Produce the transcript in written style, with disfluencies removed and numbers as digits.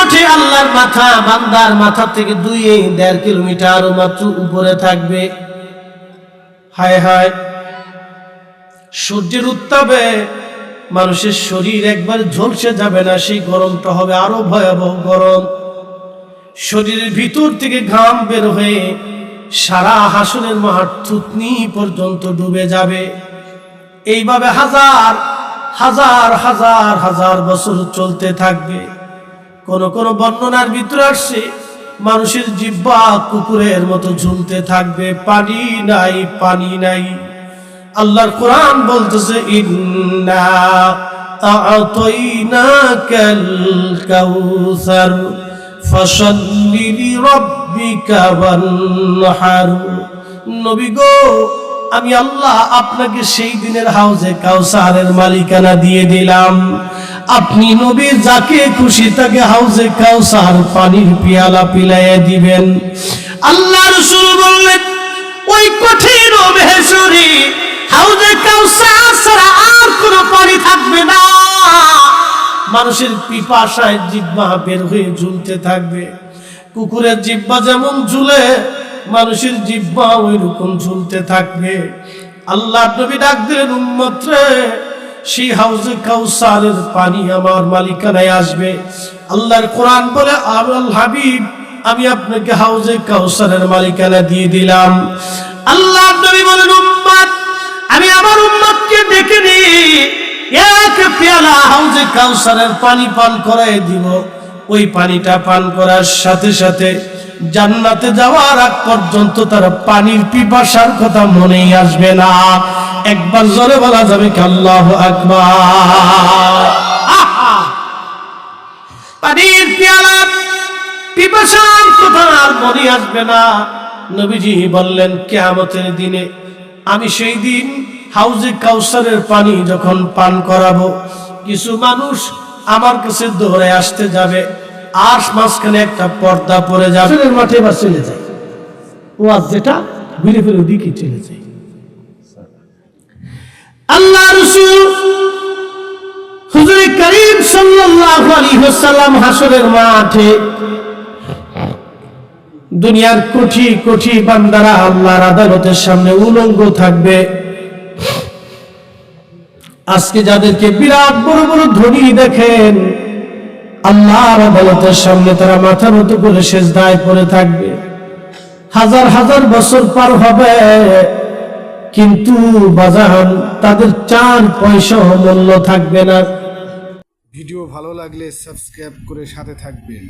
মাঠে আল্লাহর মাথা বান্দার মাথা থেকে 2.5 কিলোমিটার মাত্র উপরে থাকবে। হায় হায়, সূর্যের উত্তাপে মানুষের শরীর একবার ঝলসে যাবে না, সেই গরমটা হবে আরো ভয়াবহ গরম। শরীরের ভিতর থেকে ঘাম বের হয়ে সারা হাসরের মাঠ থুতনি পর্যন্ত ডুবে যাবে। এইভাবে হাজার হাজার হাজার হাজার বছর চলতে থাকবে। কোন কোন বর্ণনার ভিতরে আসছে মানুষের জিহ্বা কুকুরের মতো ঝুলতে থাকবে, পানি নাই পানি নাই। আল্লাহর কোরআন বলতেছে, ইন্না আ'তাইনাকাল কাউসার ফাসাল্লি লিরাব্বিকা ওয়ানহার। নবী গো, আমি আল্লাহ আপনাকে সেই দিনের হাউজে কাউসারের মালিকানা দিয়ে দিলাম। আপনি নবী যাকে খুশি তাকে হাউজে কাউসার পানির পিয়ালা পিলাইয়া দিবেন। আল্লাহ রাসূল বললেন, ওই কঠিন মেহেশরি হাউজে কাউসার ছাড়া আর কোনো পানি থাকবে না। মানুষের পিপাসায় জিহ্বা বের হয়ে ঝুলতে থাকবে। কুকুরের জিহ্বা যেমন ঝুলে, মানুষের জিহ্বা ওই রকম ঝুলতে থাকবে। আল্লাহ নবী ডাক দিলেন, উম্মত রে, সেই হাউজে কাউসারের পানি আমার মালিকানায় আসবে। আল্লাহর কোরআন বলে, আল হাবিব, আমি আপনাকে হাউজে কাউসারের মালিকানা দিয়ে দিলাম। আল্লাহ নবী বলেন, উম্মত, আমি আমার উম্মতকে ডেকে নিয়ে এক পেয়ালা হাউজে কাউসারের পানি পান করায় দিব। ওই পানিটা পান করার সাথে সাথে জান্নাতে যাওয়ার আগ পর্যন্ত তার পানির পিপাসার কথা মনেই আসবে না। একবার জোরে বলা যাবে কি আল্লাহু আকবার। পানির পেয়ালা পিপাসার কথা আর মনে আসবে না। নবীজি বললেন, কিয়ামতের দিনে আমি সেই দিন হাউজে কাউসারের পানি যখন পান করাবো, কিছু মানুষ আমার কাছে দৌড়ে আসতে যাবে, আর মাঝখানে একটা পর্দা পড়ে যাবে, মাঠে বা চলে যায়, ওয়াজ যেটা ঘুরে ফিরে দিকে চলে যায়। আল্লাহ রাসূল হুজুর করিম সাল্লাল্লাহু আলাইহি ওয়াসাল্লাম হাসরের মাঠে দুনিয়ার কোটি কোটি বান্দারা আল্লাহর আদালতের সামনে উলঙ্গ থাকবে। আজকে যাদেরকে বিরাট বড় বড় ধনী দেখেন, আল্লাহর আদালতের সামনে তারা মাথা নত করে সিজদায় পড়ে থাকবে। হাজার হাজার বছর পার হবে, কিন্তু বাজান তাদের 4 পয়সা মূল্য থাকবে না। ভিডিও ভালো লাগলে সাবস্ক্রাইব করে সাথে থাকবেন।